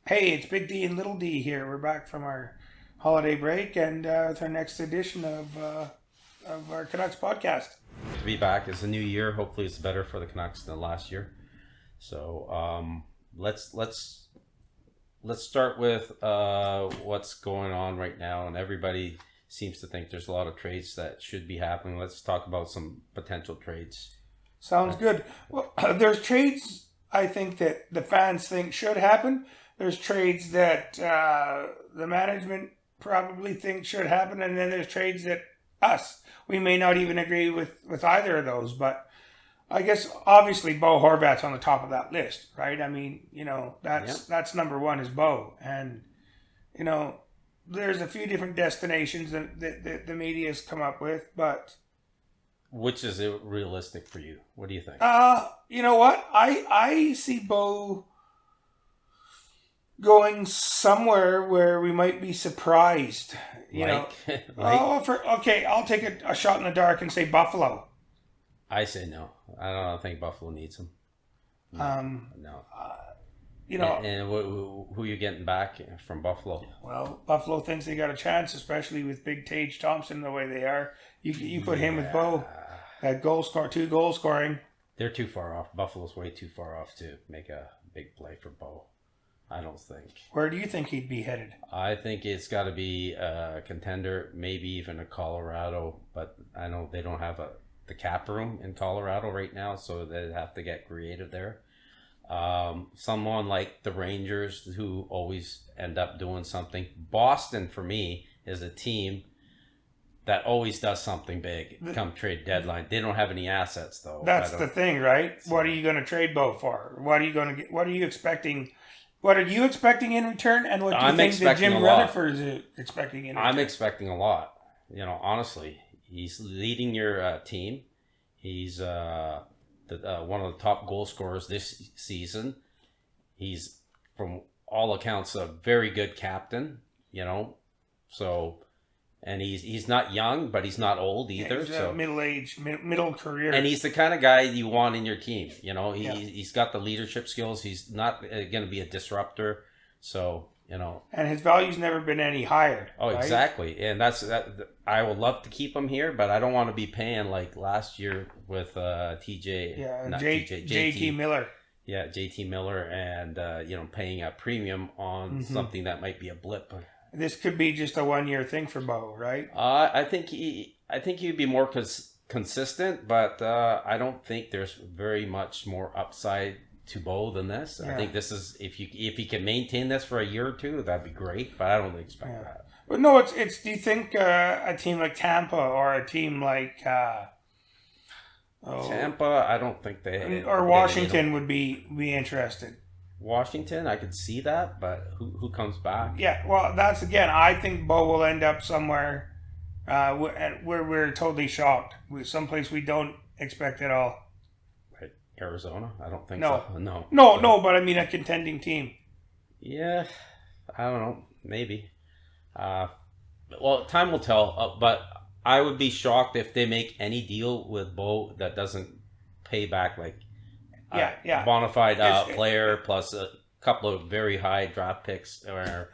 Hey, it's Big D and Little D here. We're back from our holiday break and with our next edition of our Canucks podcast. To be back. It's a new year. Hopefully, it's better for the Canucks than last year. So let's start with what's going on right now, and everybody seems to think there's a lot of trades that should be happening. Let's talk about some potential trades. Sounds good. Well, there's trades I think that the fans think should happen. There's trades that the management probably think should happen, and then there's trades that we may not even agree with either of those. But I guess obviously Bo Horvat's on the top of that list, right? I mean, that's number one is Bo, and there's a few different destinations that the media's come up with, but Which is realistic for you? What do you think? you know what? I see Bo going somewhere where we might be surprised. I'll take a shot in the dark and say Buffalo. I say no. I don't think Buffalo needs him. No. And who are you getting back from Buffalo? Well, Buffalo thinks they got a chance, especially with Big Tage Thompson the way they are. You put him with Bo, that two goal scoring. They're too far off. Buffalo's way too far off to make a big play for Bo. I don't think. Where do you think he'd be headed? I think it's got to be a contender, maybe even a Colorado, but I know they don't have the cap room in Colorado right now, so they have to get creative there. Someone like the Rangers, who always end up doing something. Boston, for me, is a team that always does something big come trade deadline. They don't have any assets, though. That's the thing, right? What are you going to trade Bo for? What are you going to get? What are you expecting? What are you expecting in return, and what do you think that Jim Rutherford is expecting in return? I'm expecting a lot. Honestly, he's leading your team. He's one of the top goal scorers this season. He's, from all accounts, a very good captain. And he's not young, but he's not old either. He's middle-aged, middle career. And he's the kind of guy you want in your team. He's got the leadership skills. He's not going to be a disruptor. So, And his value's never been any higher. Oh, right? Exactly. And that's that. I would love to keep him here, but I don't want to be paying like last year with TJ. Yeah, JT Miller. Yeah, JT Miller, and paying a premium on something that might be a blip. This could be just a 1 year thing for Bo, right? I think he'd be more consistent, but I don't think there's very much more upside to Bo than this. Yeah. I think this is if he can maintain this for a year or two, that'd be great. But I don't expect that. But no, it's. Do you think a team like Tampa or a team like Tampa? I don't think they or Washington would be interested. Washington, I could see that, but who comes back? Yeah, well, that's again. I think Bo will end up somewhere where we're totally shocked. Someplace we don't expect at all. Like Arizona? I don't think so. No. But I mean a contending team. Yeah, I don't know. Maybe. Well, time will tell. But I would be shocked if they make any deal with Bo that doesn't pay back like. Bona fide player plus a couple of very high draft picks or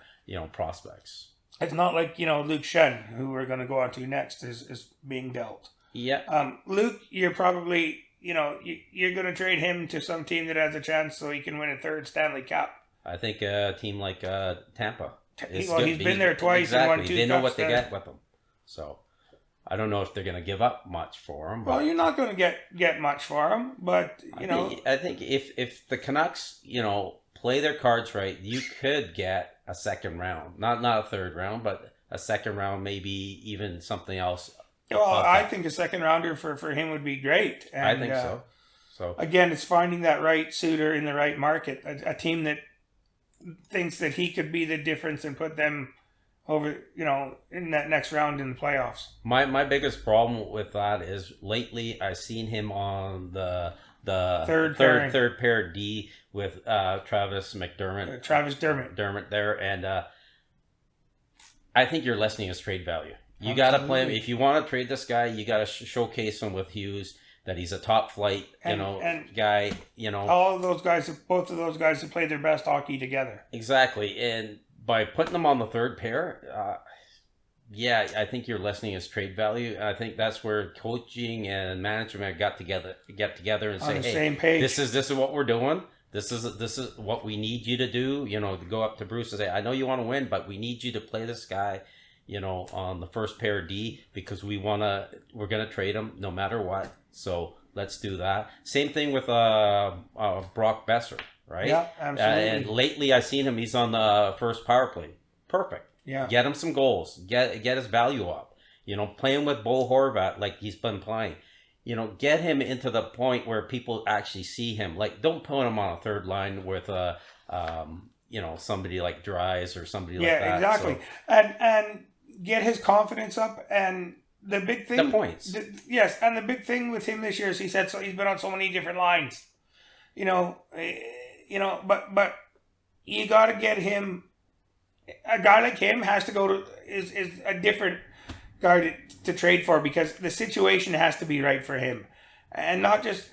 prospects. It's not like Luke Shen, who we're going to go on to next, is being dealt. Yeah. Luke, you're probably you're going to trade him to some team that has a chance so he can win a third Stanley Cup. I think a team like Tampa. He's been there twice exactly. and won 2 They know cups what they there. get with him. So. I don't know if they're going to give up much for him. Well, you're not going to get much for him, but I think if the Canucks, play their cards right, you could get a second round, not a third round, but a second round, maybe even something else. Well, I think a second rounder for him would be great. And, I think so. So again, it's finding that right suitor in the right market, a team that thinks that he could be the difference and put them over, in that next round in the playoffs. My biggest problem with that is lately I've seen him on the third pair D with Travis McDermott. Travis Dermott there, and I think you're lessening his trade value. You got to play him if you want to trade this guy. You got to showcase him with Hughes. that he's a top flight, and guy, all of those guys, both of those guys have played their best hockey together. Exactly. And by putting them on the third pair, yeah, I think you're lessening his trade value. I think that's where coaching and management get together and say, hey, same page. This is what we're doing. This is what we need you to do. To go up to Bruce and say, I know you want to win, but we need you to play this guy, on the first pair D, because we're gonna trade him no matter what. So let's do that. Same thing with Brock Besser, right? Yeah, absolutely. And lately I've seen him. He's on the first power play. Perfect. Yeah. Get him some goals. Get his value up. Playing with Bo Horvat like he's been playing. Get him into the point where people actually see him. Like, don't put him on a third line with somebody like Dries or somebody like that. Yeah, exactly. So, and get his confidence up. And the big thing, the points. Yes, and the big thing with him this year is he's been on so many different lines. But you got to get him. A guy like him has to go to is a different guy to trade for, because the situation has to be right for him, and not just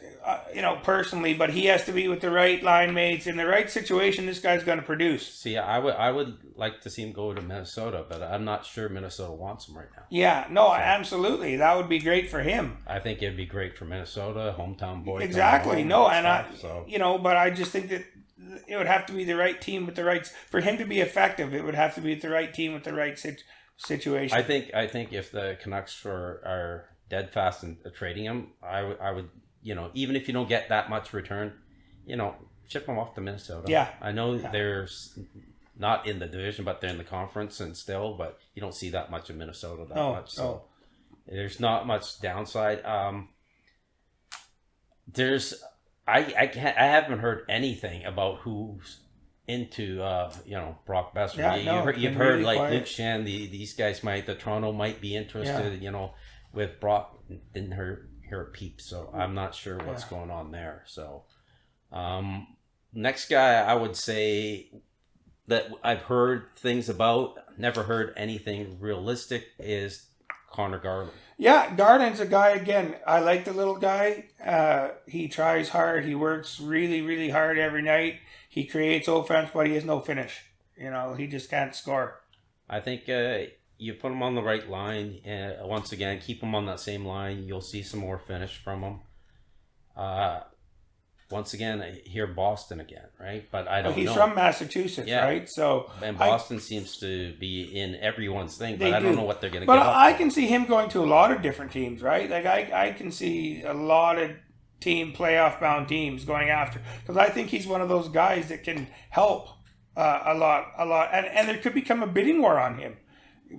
personally, but he has to be with the right line mates in the right situation. This guy's going to produce. See, I would like to see him go to Minnesota, but I'm not sure Minnesota wants him right now. Yeah, no, absolutely, that would be great for him. I think it'd be great for Minnesota, hometown boy. Exactly. No, and but I just think that it would have to be the right team with the rights for him to be effective. It would have to be the right team with the right situation. I think if the Canucks are dead fast in trading him, I would even if you don't get that much return, ship him off to Minnesota. Yeah, I know they're not in the division, but they're in the conference, and still, but you don't see that much in Minnesota much. So there's not much downside. I haven't heard anything about who's into Brock Besser. Yeah, you've heard like quiet. Luke Shan, these guys the Toronto might be interested. With Brock, didn't hear a peep. So I'm not sure what's going on there. So next guy I would say that I've heard things about, never heard anything realistic, is Connor Garland. Yeah, Garland's a guy, again, I like the little guy. He tries hard. He works really, really hard every night. He creates offense, but he has no finish. He just can't score. I think you put him on the right line. Once again, keep him on that same line. You'll see some more finish from him. Once again, I hear Boston again, right? But I don't know. He's from Massachusetts, right? So, and Boston seems to be in everyone's thing, but I don't know what they're going to get. But I can see him going to a lot of different teams, right? Like I can see a lot of playoff bound teams going after, because I think he's one of those guys that can help a lot, and there could become a bidding war on him.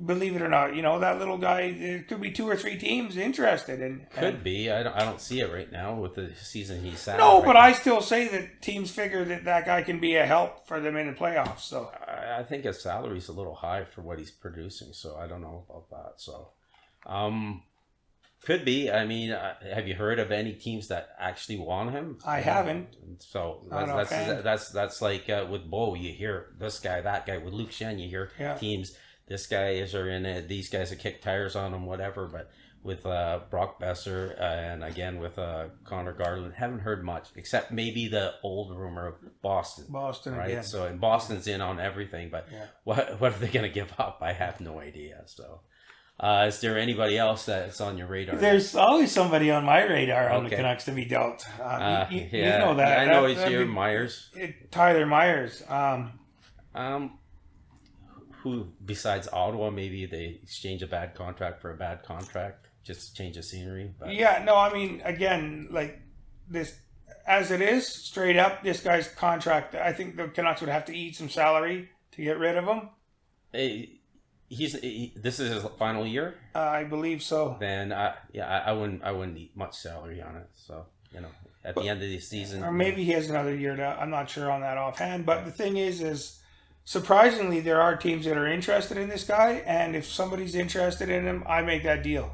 Believe it or not, that little guy. There could be 2 or 3 teams interested in. Could be. I don't see it right now with the season he's had. No, but I still say that teams figure that guy can be a help for them in the playoffs. So I think his salary's a little high for what he's producing. So I don't know about that. So, could be. I mean, have you heard of any teams that actually want him? I haven't. So that's like with Bo, you hear this guy, that guy. With Luke Shen, you hear teams. This guy are in it. These guys have kicked tires on him, whatever. But with Brock Besser and again with Connor Garland, haven't heard much except maybe the old rumor of Boston. Boston, right? Again. So and Boston's in on everything, but what are they going to give up? I have no idea. So, is there anybody else that's on your radar? There's always somebody on my radar on the Canucks to be dealt. You know that. I know it's your Myers. Tyler Myers. Who besides Ottawa, maybe they exchange a bad contract for a bad contract, just to change the scenery. But. Yeah, no, I mean, again, like this, as it is, straight up, this guy's contract, I think the Canucks would have to eat some salary to get rid of him. This is his final year? I believe so. Then, I wouldn't eat much salary on it. So, at the end of the season. Or maybe he has another year I'm not sure on that offhand. But the thing is surprisingly, there are teams that are interested in this guy, and if somebody's interested in him, I make that deal.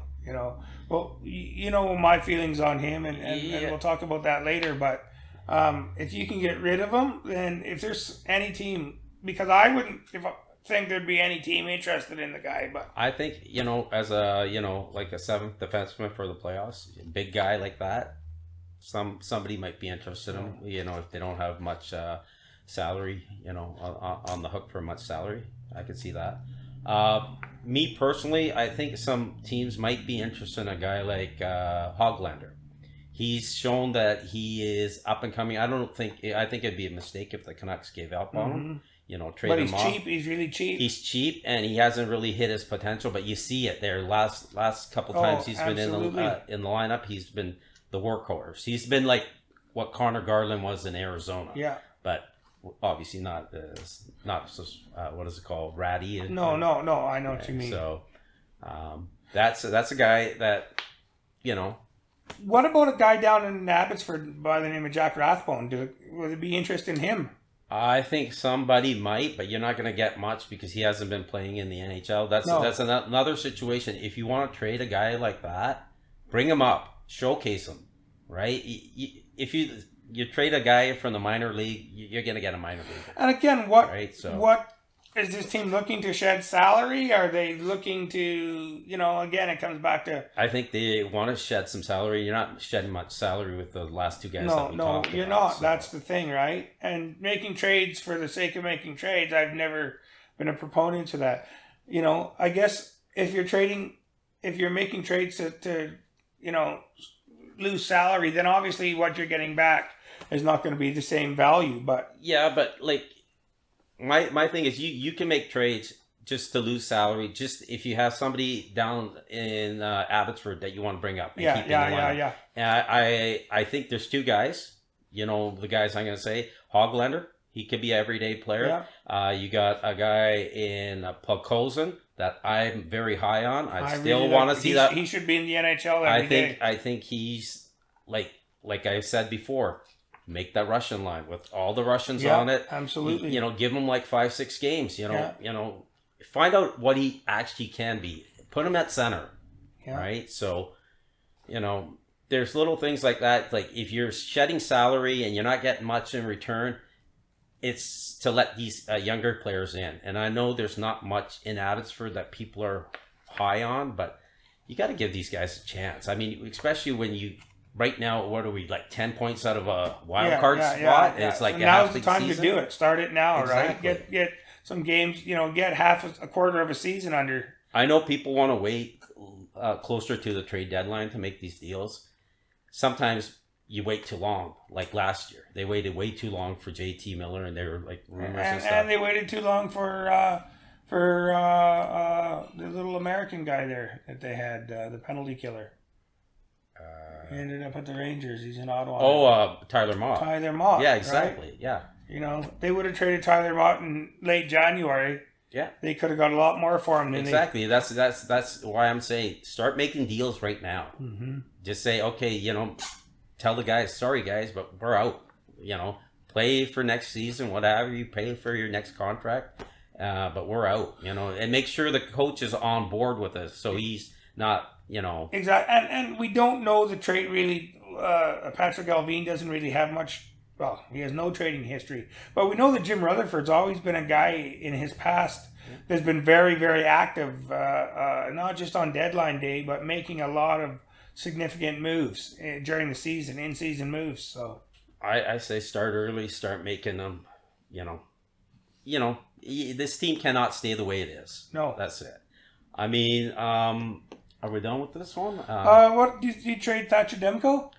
Well, my feelings on him, and we'll talk about that later. But if you can get rid of him, then if there's any team, because I wouldn't, think there'd be any team interested in the guy, but I think, as a, like a seventh defenseman for the playoffs, a big guy like that, somebody might be interested in him, if they don't have much salary, on the hook for much salary. I could see that. Me personally, I think some teams might be interested in a guy like Hoglander. He's shown that he is up and coming. I think it'd be a mistake if the Canucks gave up on him. Trade but him he's off. cheap. He's really cheap. He's cheap, and he hasn't really hit his potential. But you see it there. Last couple times he's been in the lineup, he's been the workhorse. He's been like what Connor Garland was in Arizona. Yeah. But obviously not what is it called, ratty. No. I know what you mean. So that's a guy that What about a guy down in Abbotsford by the name of Jack Rathbone? Would it be interest in him? I think somebody might, but you're not going to get much because he hasn't been playing in the NHL. That's another situation. If you want to trade a guy like that, bring him up, showcase him, right? If you trade a guy from the minor league, you're going to get a minor league. And again, what is this team looking to shed salary? Are they looking to, again, it comes back to... I think they want to shed some salary. You're not shedding much salary with the last two guys that we talked about. No, you're not. So. That's the thing, right? And making trades for the sake of making trades, I've never been a proponent to that. I guess if you're making trades to lose salary, then obviously what you're getting back is not going to be the same value. But yeah, but like... My thing is you can make trades just to lose salary, just if you have somebody down in Abbotsford that you want to bring up. And keep in the lineup. And I think there's two guys, the guys I'm going to say. Hoglander, he could be an everyday player. Yeah. You got a guy in Podkolzin that I'm very high on. I still really want to see that. He should be in the NHL every day. I think he's, like I said before, make that Russian line with all the Russians on it. Absolutely. Give him like 5-6 games. Find out what he actually can be. Put him at center, right? So, there's little things like that. Like if you're shedding salary and you're not getting much in return, it's to let these younger players in. And I know there's not much in Abbotsford that people are high on, but you got to give these guys a chance. I mean, especially when you. Right now, what are we, like 10 points out of a wild card spot? Yeah. And it's like now's the time to do it. Start it now, exactly. Right? Get some games, get a quarter of a season under. I know people want to wait closer to the trade deadline to make these deals. Sometimes you wait too long, like last year. They waited way too long for JT Miller, and they were like rumors and stuff. And they waited too long for the little American guy there that they had, the penalty killer. He ended up at the Rangers. He's in Ottawa. Tyler Mott. Tyler Mott. Yeah, exactly. Right? Yeah. They would have traded Tyler Mott in late January. Yeah. They could have got a lot more for him. Exactly. That's why I'm saying start making deals right now. Mm-hmm. Just say, okay, tell the guys, sorry guys, but we're out. Play for next season, whatever you pay for your next contract, but we're out. And make sure the coach is on board with us, so he's not. Exactly, and we don't know the trade really. Patrick Alvin doesn't really have much. Well, he has no trading history, but we know that Jim Rutherford's always been a guy in his past that's been very, very active, not just on deadline day, but making a lot of significant moves during the season, in-season moves. So I say start early, start making them. This team cannot stay the way it is. No, that's it. I mean, are we done with this one? What do you trade Thatcher Demko?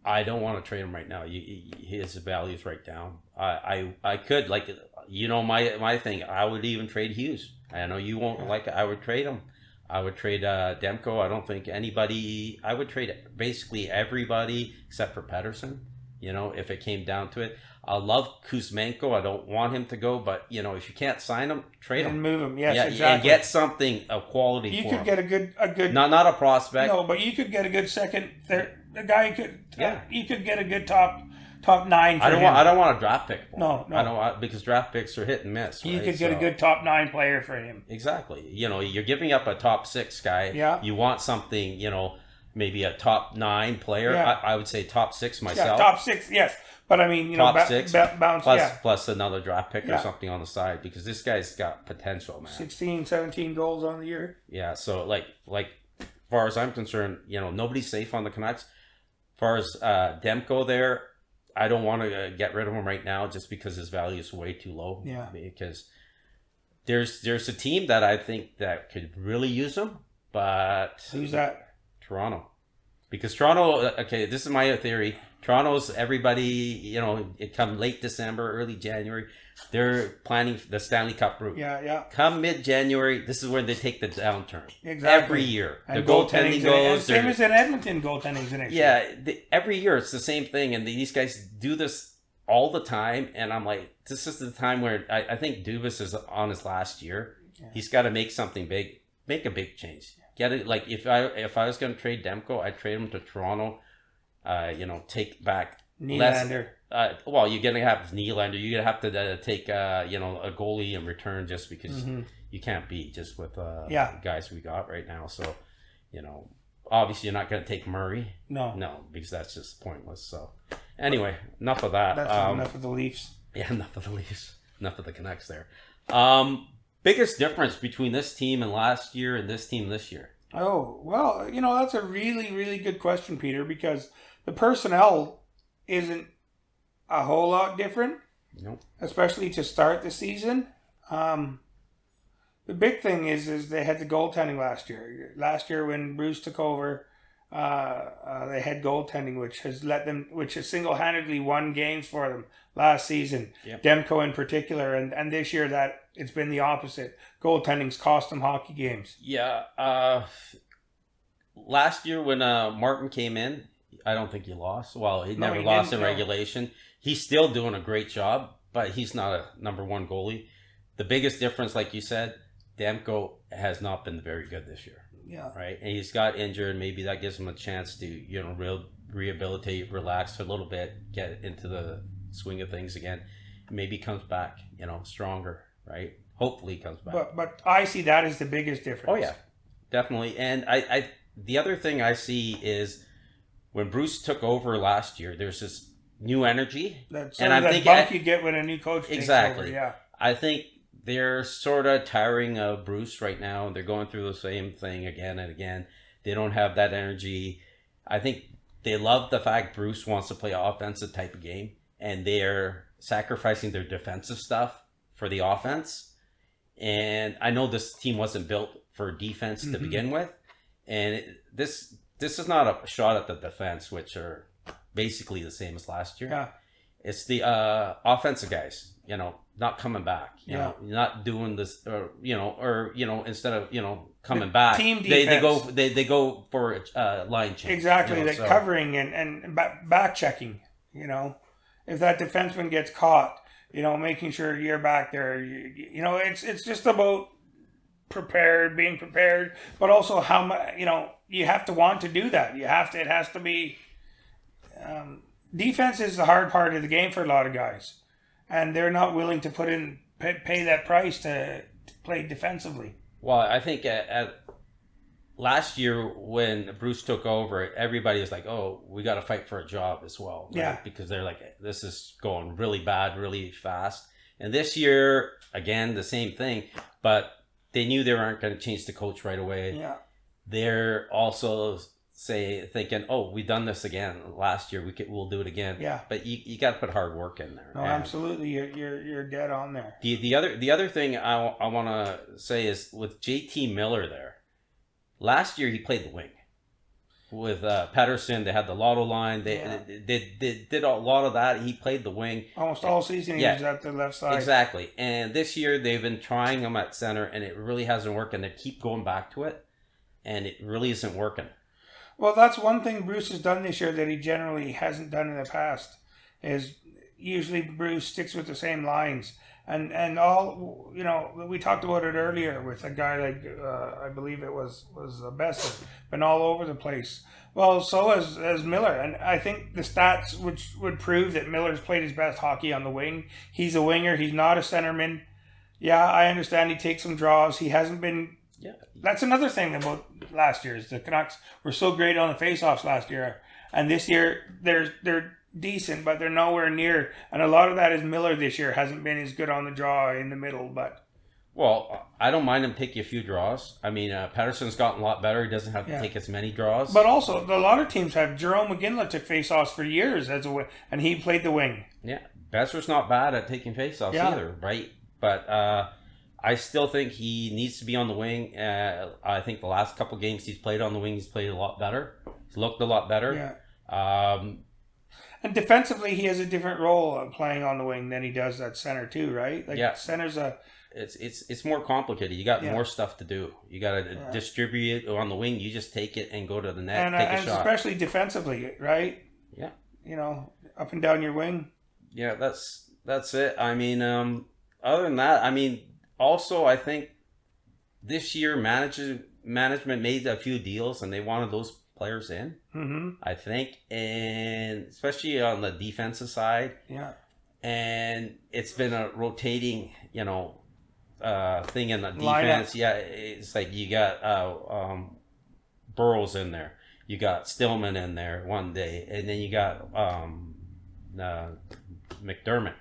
I don't want to trade him right now. His value's right down. I could my thing. I would even trade Hughes. I know you won't like it. I would trade him. I would trade Demko. I don't think anybody. I would trade basically everybody except for Pedersen. If it came down to it. I love Kuzmenko. I don't want him to go, but if you can't sign him, trade him and move him. Yes, exactly. And get something of quality. You for could him. Get a good. Not a prospect. No, but you could get a good second. The guy could. You could get a good top 9. For I don't want a draft pick. No. I don't want, because draft picks are hit and miss. You could get a good top 9 player for him. Exactly. You're giving up a top 6 guy. Yeah. You want something. maybe a top 9 player. Yeah. I would say top 6 Yeah, myself. top 6, yes. But I mean, Top 6 bounce, plus yeah. plus another draft pick or Yeah. something on the side, because this guy's got potential, man. 16, 17 goals on the year. Yeah, so like as far as I'm concerned, nobody's safe on the Canucks. As far as Demko there, I don't want to get rid of him right now just because his value is way too low. Yeah. Because there's a team that I think that could really use him, but Who's that? Toronto. Because Toronto, okay, this is my theory. Toronto's everybody, it come late December, early January, they're planning the Stanley Cup route. Yeah. Come mid-January, this is where they take the downturn. Exactly. Every year. And the goaltending goes. Same as in Edmonton, goaltending's an issue. Yeah, every year it's the same thing, and these guys do this all the time, and I'm like, this is the time where I think Dubas is on his last year. Yeah. He's got to make something big, make a big change. Get it? Like if I was going to trade Demko, I'd trade him to Toronto. Take back Nylander. Well, you're gonna have Nylander. You're gonna have to take a goalie in return, just because you can't beat just with guys we got right now. So, obviously you're not gonna take Murray. No, because that's just pointless. So, anyway, enough of that. That's enough of the Leafs. Yeah, enough of the Leafs. Enough of the Canucks there. Biggest difference between this team and last year and this team this year? Oh, well, that's a really, really good question, Peter, because the personnel isn't a whole lot different. Nope. Especially to start the season. The big thing is they had the goaltending last year. Last year when Bruce took over, they had goaltending, which has single-handedly won games for them last season. Yep. Demko in particular, and this year that it's been the opposite. Goaltending's cost them hockey games. Yeah. Last year when Martin came in, I don't think he lost. Well, he never lost in regulation. He's still doing a great job, but he's not a number 1 goalie. The biggest difference, like you said, Demko has not been very good this year. Yeah. Right? And he's got injured. Maybe that gives him a chance to, rehabilitate, relax a little bit, get into the swing of things again. Maybe comes back, stronger, right? Hopefully he comes back. But I see that as the biggest difference. Oh, yeah. Definitely. And I the other thing I see is when Bruce took over last year, there's this new energy. That bump you get when a new coach takes over. Yeah. I think they're sort of tiring of Bruce right now. They're going through the same thing again and again. They don't have that energy. I think they love the fact Bruce wants to play an offensive type of game, and they're sacrificing their defensive stuff for the offense. And I know this team wasn't built for defense to begin with. And this is not a shot at the defense, which are basically the same as last year. Yeah. It's the offensive guys, not coming back. You know, not doing this, or instead of coming back, team defense. they go for line change. Exactly, covering and back checking. If that defenseman gets caught, making sure you're back there. It's just about being prepared, but also how much you have to want to do that. It has to be. Defense is the hard part of the game for a lot of guys, and they're not willing to pay that price to play defensively. Well, I think at last year when Bruce took over, everybody was like, "Oh, we got to fight for a job as well," right? Yeah, because they're like, "This is going really bad, really fast." And this year, again, the same thing, but they knew they weren't going to change the coach right away. Yeah, they're also thinking, "Oh, we done this again last year. We'll do it again." Yeah, but you got to put hard work in there. No, absolutely, you're dead on there. The other thing I want to say is with JT Miller there. Last year he played the wing with Pettersson. They had the Lotto line. They did a lot of that. He played the wing almost all season. He was at the left side. Exactly. And this year they've been trying him at center, and it really hasn't worked. And they keep going back to it, and it really isn't working. Well, that's one thing Bruce has done this year that he generally hasn't done in the past. Is usually Bruce sticks with the same lines. And all, we talked about it earlier with a guy like, I believe it was Besson, been all over the place. Well, so has Miller. And I think the stats which would prove that Miller's played his best hockey on the wing. He's a winger. He's not a centerman. Yeah, I understand he takes some draws. He hasn't been Yeah. That's another thing about last year is the Canucks were so great on the faceoffs last year, and this year they're decent, but they're nowhere near. And a lot of that is Miller this year hasn't been as good on the draw in the middle, but. Well, I don't mind him taking a few draws. I mean, Patterson's gotten a lot better. He doesn't have to take as many draws. But also, a lot of teams have. Jerome McGinley took faceoffs for years as a wing, and he played the wing. Yeah, Besser's not bad at taking faceoffs either, right? But I still think he needs to be on the wing. I think the last couple games he's played on the wing, he's played a lot better. He's looked a lot better. Yeah. And defensively, he has a different role playing on the wing than he does at center too, right? Like center's a. It's more complicated. You got more stuff to do. You got to distribute it on the wing. You just take it and go to the net, take a shot. Especially defensively, right? Yeah. You know, up and down your wing. Yeah, that's it. I mean, other than that, I mean, also I think this year management made a few deals and they wanted those players in. Mm-hmm. I think, and especially on the defensive side. Yeah. And it's been a rotating, thing in the defense. Yeah, it's like you got Burrows in there, you got Stillman in there one day, and then you got McDermott,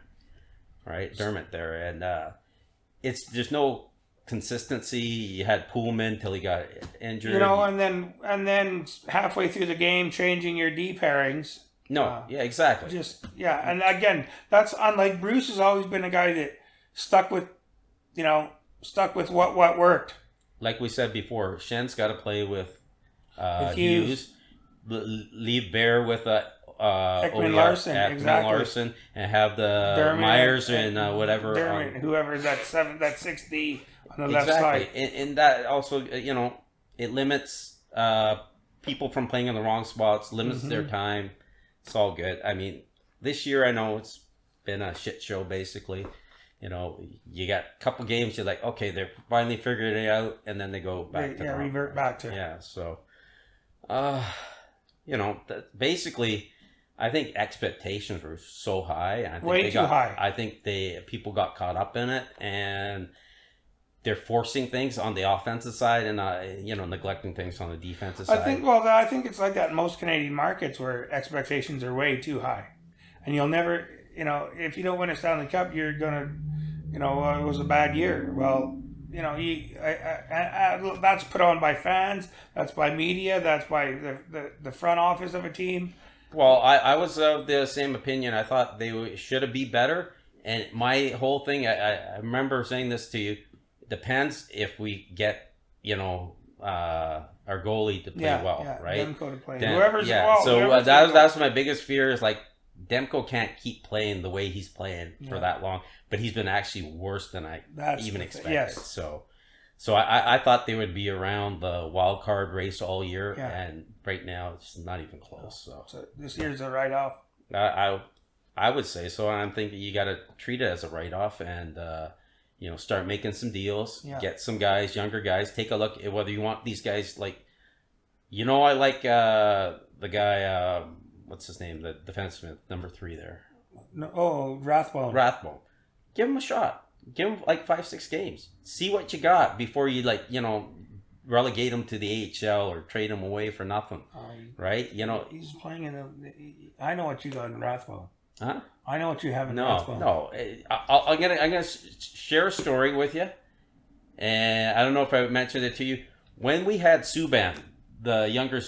right? Dermott there, and there's no consistency. You had Pullman till he got injured, and then halfway through the game, changing your D pairings. No, exactly. And again, that's unlike Bruce has always been a guy that stuck with what worked. Like we said before, Shen's got to play with Hughes, leave Bear with Ekman Larson, exactly. Larson, and have the Dermott, Myers and whatever. Dermott, whoever's that 6D on the left side. And that also, it limits people from playing in the wrong spots, limits their time. It's all good. I mean, this year I know it's been a shit show basically. You got a couple games, you're like, okay, they're finally figuring it out, and then they go back to revert back to. Yeah, so, basically, I think expectations were so high. I think way too high. I think people got caught up in it, and they're forcing things on the offensive side and neglecting things on the defensive side. I think it's like that in most Canadian markets where expectations are way too high, and you'll never, if you don't win a Stanley Cup, you're gonna, it was a bad year. Well, that's put on by fans, that's by media, that's by the front office of a team. Well, I was of the same opinion. I thought they should have been better, and my whole thing, I remember saying this to you. Depends if we get our goalie to play right? Demko to play. That's my biggest fear is like Demko can't keep playing the way he's playing for that long, but he's been actually worse than I even expected. Yes. So I thought they would be around the wild card race all year, and right now it's not even close. So this year's a write off. I would say so. I'm thinking you got to treat it as a write off and. Start making some deals, get some guys, younger guys, take a look at whether you want these guys like, I like the guy, what's his name? The defenseman, number 3 there. Rathbone. Give him a shot. Give him like 5-6 games. See what you got before you relegate him to the AHL or trade him away for nothing. Right? He's playing I know what you got in Rathbone. Huh? I know what you have in Rathbone. No. I'm gonna share a story with you, and I don't know if I mentioned it to you. When we had Subban, the younger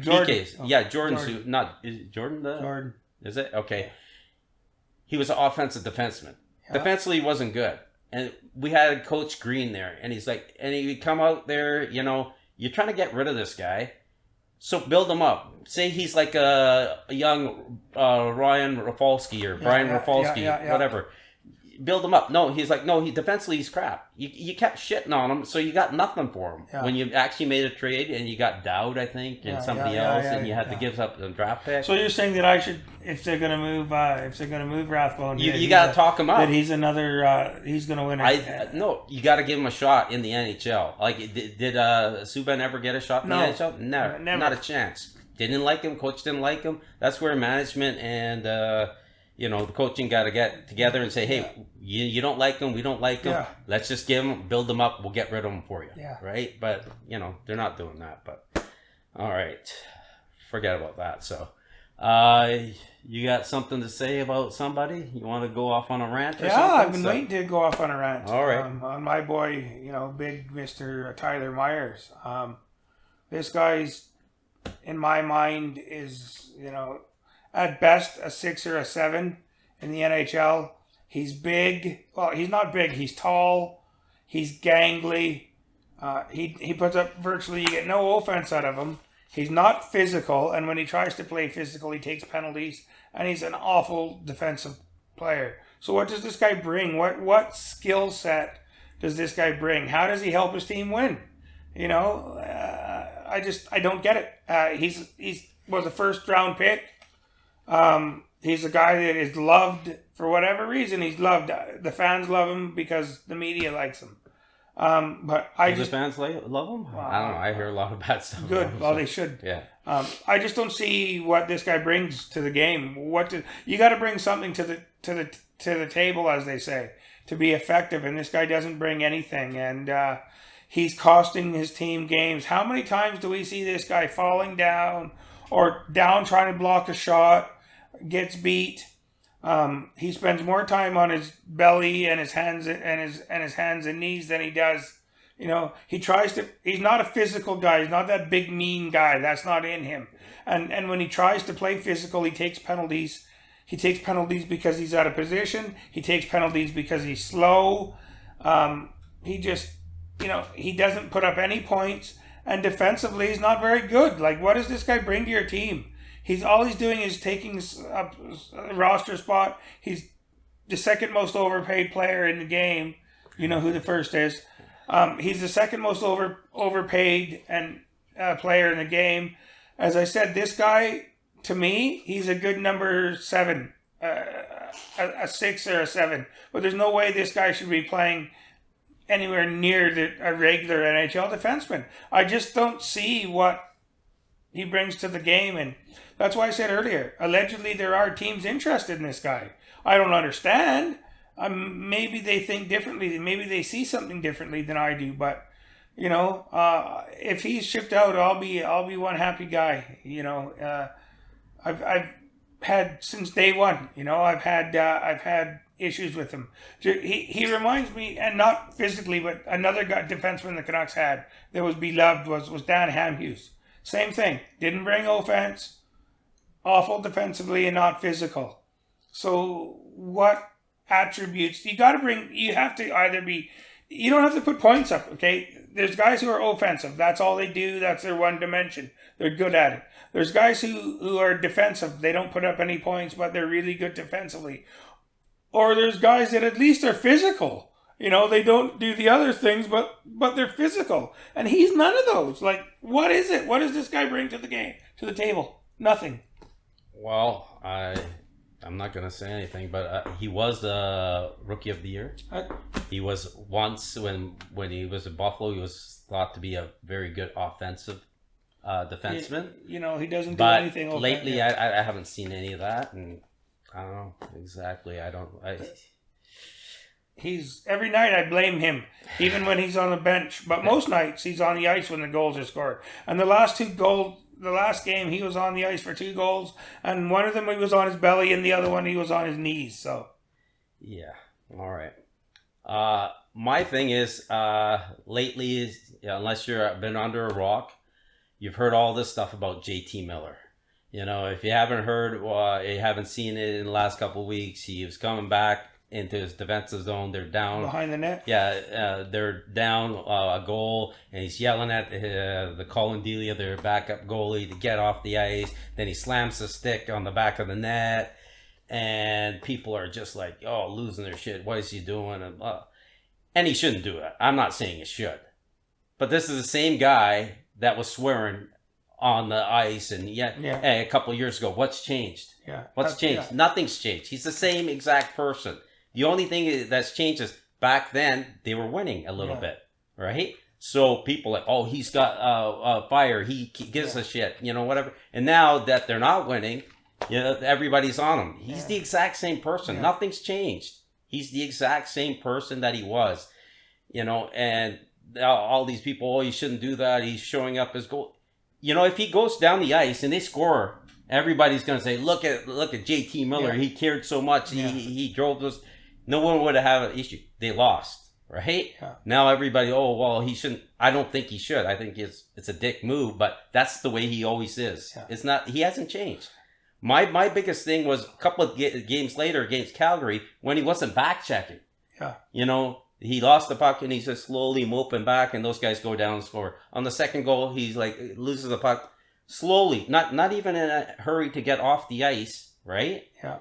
Jordan. Jordan. Jordan. Is it okay? He was an offensive defenseman. Yeah. Defensively, he wasn't good, and we had Coach Green there, and he's like, and he would come out there. You're trying to get rid of this guy. So build him up. Say he's like a young Ryan Rafalski or Brian Rafalski, whatever. Build him up. No, he's like, no, defensively he's crap. You kept shitting on him, so you got nothing for him. Yeah. When you actually made a trade and you got Dowd, I think, and somebody else, and you had to give up the draft pick. So you're saying that I should, if they're gonna move Rathbone, you got to talk him up. That he's another, he's gonna win. No, you got to give him a shot in the NHL. Like, did Subban ever get a shot in the NHL? Never, not a chance. Didn't like him. Coach didn't like him. That's where management and the coaching got to get together and say, hey, You don't like them, we don't like them. Yeah. Let's just build them up. We'll get rid of them for you. Yeah. Right. But they're not doing that. But all right, forget about that. So, you got something to say about somebody? You want to go off on a rant? Or Yeah, something? I've been waiting to go off on a rant. All right. On my boy, big Mr. Tyler Myers. This guy's, in my mind, is, at best a 6 or a 7 in the NHL. He's big. Well, he's not big. He's tall. He's gangly. He puts up virtually, you get no offense out of him. He's not physical, and when he tries to play physical, he takes penalties, and he's an awful defensive player. So what does this guy bring? What skill set does this guy bring? How does he help his team win? I don't get it. He's was a first round pick. He's a guy that is loved for whatever reason. He's loved. The fans love him because the media likes him. But The fans love him? I don't know. I hear a lot of bad stuff. Good. Well, they should. Yeah. I just don't see what this guy brings to the game. You got to bring something to the table, as they say, to be effective. And this guy doesn't bring anything, and he's costing his team games. How many times do we see this guy falling down or down trying to block a shot, gets beat? He spends more time on his belly and his hands and knees than he does. He's not a physical guy. He's not that big mean guy. That's not in him. And when he tries to play physical, he takes penalties. He takes penalties because he's out of position. He takes penalties because he's slow. He just, he doesn't put up any points. And defensively, he's not very good. Like, what does this guy bring to your team? All he's doing is taking up a roster spot. He's the second most overpaid player in the game. You know who the first is. He's the second most overpaid and player in the game. As I said, this guy, to me, he's a good number 7, a 6 or a 7. But there's no way this guy should be playing anywhere near a regular NHL defenseman. I just don't see what he brings to the game, and that's why I said earlier, allegedly there are teams interested in this guy. I don't understand. Maybe they think differently. Maybe they see something differently than I do. But if he's shipped out, I'll be one happy guy. I've had since day one. I've had issues with him. He reminds me, and not physically, but another defenseman the Canucks had that was beloved was Dan Hamhuis. Same thing. Didn't bring offense. Awful defensively and not physical. So what attributes you got to bring? You have to either be. You don't have to put points up. Okay. There's guys who are offensive. That's all they do. That's their one dimension. They're good at it. There's guys who are defensive. They don't put up any points, but they're really good defensively. Or there's guys that at least are physical. They don't do the other things, but they're physical. And he's none of those. Like, what is it? What does this guy bring to the game, to the table? Nothing. Well, I'm not going to say anything, but he was the Rookie of the Year. He was once, when he was in Buffalo, he was thought to be a very good offensive defenseman. He doesn't do anything. But lately, I haven't seen any of that, and I don't know exactly. He's every night I blame him, even when he's on the bench. But most nights he's on the ice when the goals are scored. And the last game he was on the ice for 2 goals, and one of them he was on his belly, and the other one he was on his knees. So, yeah, all right. My thing is, lately, unless you've been under a rock, you've heard all this stuff about JT Miller. If you haven't heard, you haven't seen it in the last couple of weeks, he was coming back into his defensive zone. They're down behind the net. Yeah, they're down a goal, and he's yelling at the Colin Delia, their backup goalie, to get off the ice. Then he slams the stick on the back of the net, and people are just like, losing their shit. What is he doing? And he shouldn't do it. I'm not saying he should, but this is the same guy that was swearing on the ice, and hey, a couple of years ago. What's changed? What's changed? Yeah. Nothing's changed. He's the same exact person. The only thing that's changed is back then they were winning a little bit, right? So people like, he's got fire. He gives a shit, whatever. And now that they're not winning, everybody's on him. He's the exact same person. Nothing's changed. He's the exact same person that he was, and all these people, oh, you shouldn't do that. He's showing up as goal. If he goes down the ice and they score, everybody's going to say, look at JT Miller. Yeah. He cared so much. Yeah. He drove those. No one would have an issue. They lost, right? Yeah. Now everybody, oh, well, he shouldn't. I don't think he should. I think it's a dick move, but that's the way he always is. Yeah. It's not. He hasn't changed. My biggest thing was a couple of games later against Calgary when he wasn't back checking. Yeah. He lost the puck and he's just slowly moping back, and those guys go down and score. On the second goal, he's like loses the puck slowly, not even in a hurry to get off the ice, right? Yeah.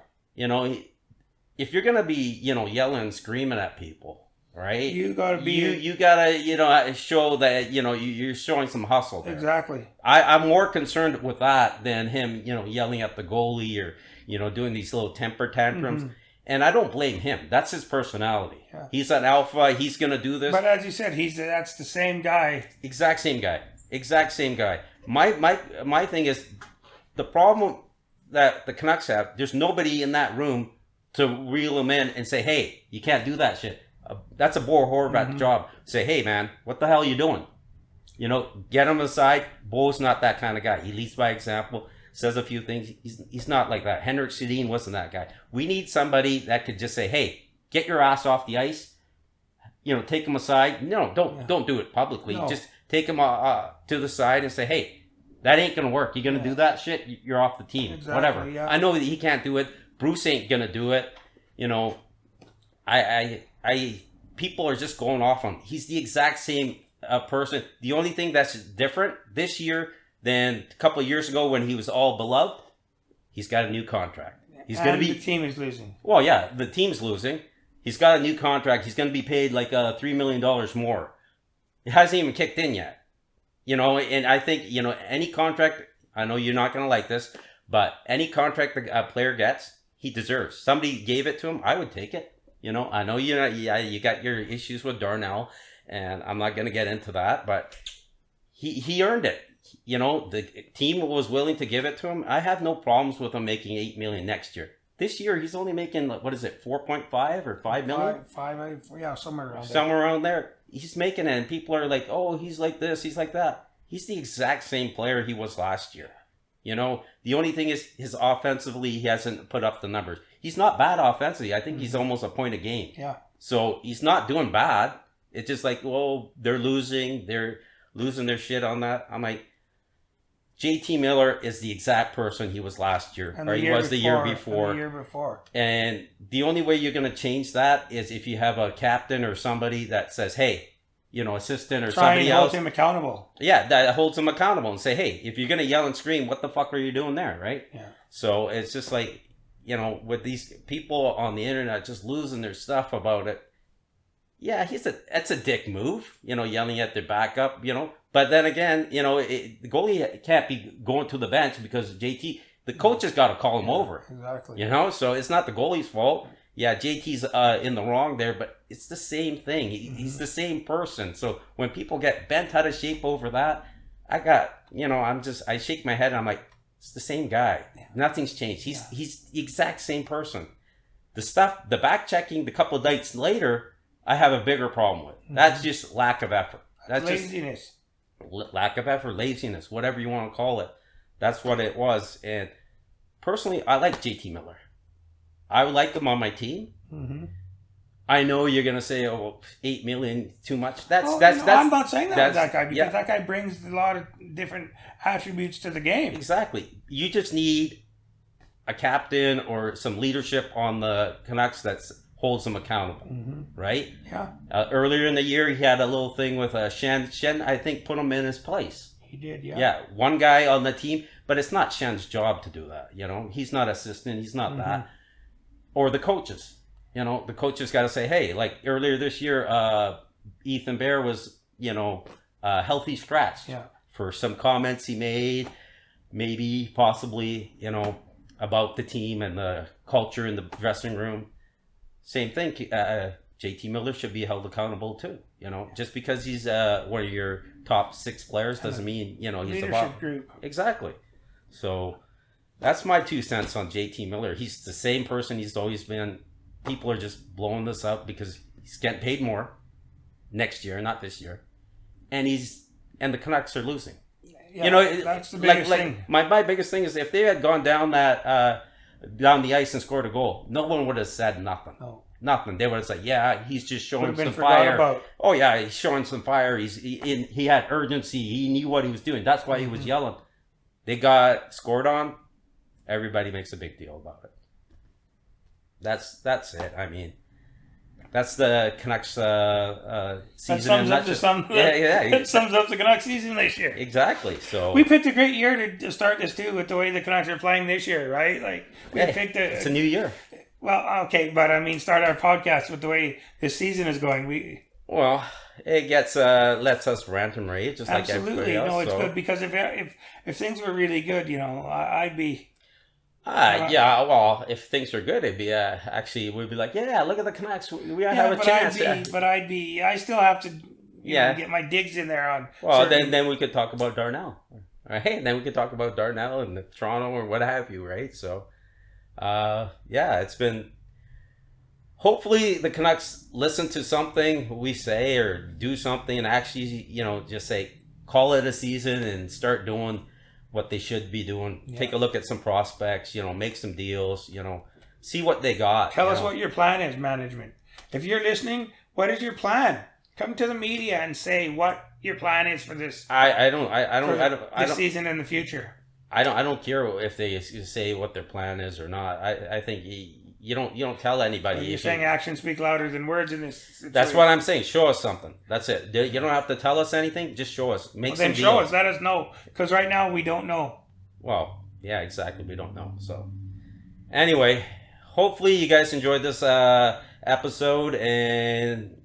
If you're gonna be, yelling and screaming at people, right? You gotta be. You gotta, show that you're showing some hustle there. Exactly. I'm more concerned with that than him, yelling at the goalie or doing these little temper tantrums. Mm-hmm. And I don't blame him. That's his personality. Yeah. He's an alpha. He's going to do this. But as you said, that's the same guy. Exact same guy. My thing is, the problem that the Canucks have, there's nobody in that room to reel him in and say, hey, you can't do that shit. That's a Bo Horvat job. Say, hey, man, what the hell are you doing? Get him aside. Bo's not that kind of guy. He leads by example. Says a few things. He's not like that. Henrik Sedin wasn't that guy. We need somebody that could just say, hey, get your ass off the ice. Take him aside. No, don't do it publicly. No. Just take him to the side and say, hey, that ain't going to work. You're going to do that shit, you're off the team. Exactly, whatever. Yeah. I know that he can't do it. Bruce ain't going to do it. People are just going off on him. He's the exact same person. The only thing that's different this year than a couple of years ago when he was all beloved, he's got a new contract. He's going to be. The team is losing. Well, yeah, the team's losing. He's got a new contract. He's going to be paid like $3 million more. It hasn't even kicked in yet. And I think any contract. I know you're not going to like this, but any contract a player gets, he deserves. Somebody gave it to him, I would take it. I know you got your issues with Darnell, and I'm not going to get into that, but he earned it. The team was willing to give it to him. I have no problems with him making $8 million next year. This year, he's only making, 4.5 or $5 million? Five, yeah, somewhere around there. Somewhere around there. He's making it, and people are like, oh, he's like this, he's like that. He's the exact same player he was last year. The only thing is, his offensively, he hasn't put up the numbers. He's not bad offensively. I think he's almost a point a game. Yeah. So, he's not doing bad. It's just like, well, they're losing their shit on that. I'm like, JT Miller is the exact person he was last year, or he was the year before. And the only way you're going to change that is if you have a captain or somebody that says, hey, assistant or somebody else. Hold him accountable. Yeah, that holds him accountable and say, hey, if you're going to yell and scream, what the fuck are you doing there, right? Yeah. So it's just like, with these people on the internet just losing their stuff about it. Yeah, that's a dick move, yelling at their backup, But then again, the goalie can't be going to the bench because JT, the coach has got to call him over. Exactly. So it's not the goalie's fault. Yeah, JT's in the wrong there, but it's the same thing. He's the same person. So when people get bent out of shape over that, I shake my head and I'm like, it's the same guy. Yeah. Nothing's changed. He's the exact same person. The back checking the couple of nights later, I have a bigger problem with. That's just lack of effort. That's laziness. Lack of effort, laziness, whatever you want to call it. That's what it was. And personally, I like JT Miller. I would like him on my team. Mm-hmm. I know you're gonna say, "Oh, $8 million too much." That's. I'm not saying that guy because that guy brings a lot of different attributes to the game. Exactly. You just need a captain or some leadership on the Canucks that holds him accountable, right? Yeah. Earlier in the year, he had a little thing with Shen. Shen, I think, put him in his place. He did, yeah. Yeah, one guy on the team, but it's not Shen's job to do that. He's not assistant. He's not that. Or the coaches. The coaches got to say, hey, like earlier this year, Ethan Bear was, a healthy scratch for some comments he made, maybe, possibly, about the team and the culture in the dressing room. Same thing. JT Miller should be held accountable too. Just because he's one of your top 6 players doesn't mean he's leadership above. Group. Exactly. So that's my 2 cents on JT Miller. He's the same person he's always been. people are just blowing this up because he's getting paid more next year, not this year, and the Canucks are losing. Yeah, that's the biggest thing. My biggest thing is if they had gone down down the ice and scored a goal, no one would have said nothing. No. Nothing. They would have said, "Yeah, he's just showing some forgot fire." about. Oh yeah, he's showing some fire. He had urgency. He knew what he was doing. That's why he was yelling. They got scored on. Everybody makes a big deal about it. That's it. I mean, that's the Canucks season. That sums up It sums up the Canucks season this year. Exactly. So we picked a great year to start this too, with the way the Canucks are playing this year, right? Like it's a new year. Well, okay, but I mean, start our podcast with the way this season is going. It gets lets us rant and rave just like everybody else. No, it's good because if things were really good, I'd be. Well, if things are good, it'd be actually we'd be like, yeah, look at the Canucks. We have a chance. I still have to get my digs in there on. Well, then we could talk about Darnell, right? And then we could talk about Darnell and Toronto or what have you, right? So. It's been. Hopefully, the Canucks listen to something we say or do something and actually, just say, call it a season and start doing what they should be doing. Yeah. Take a look at some prospects, make some deals, see what they got. Tell us what your plan is, management. If you're listening, what is your plan? Come to the media and say what your plan is for this. This season and the future. I don't care if they say what their plan is or not. I think you don't tell anybody. You're saying actions speak louder than words in this situation. That's what I'm saying. Show us something. That's it. You don't have to tell us anything. Just show us. Then show us. Let us know. Because right now we don't know. Well, yeah, exactly. We don't know. So, anyway, hopefully you guys enjoyed this episode and.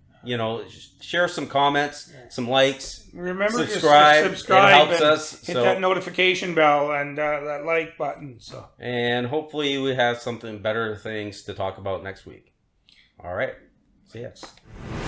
Share some comments, some likes. Remember subscribe. To subscribe. It helps us. Hit that notification bell and that like button. And hopefully we have something better things to talk about next week. All right. See ya.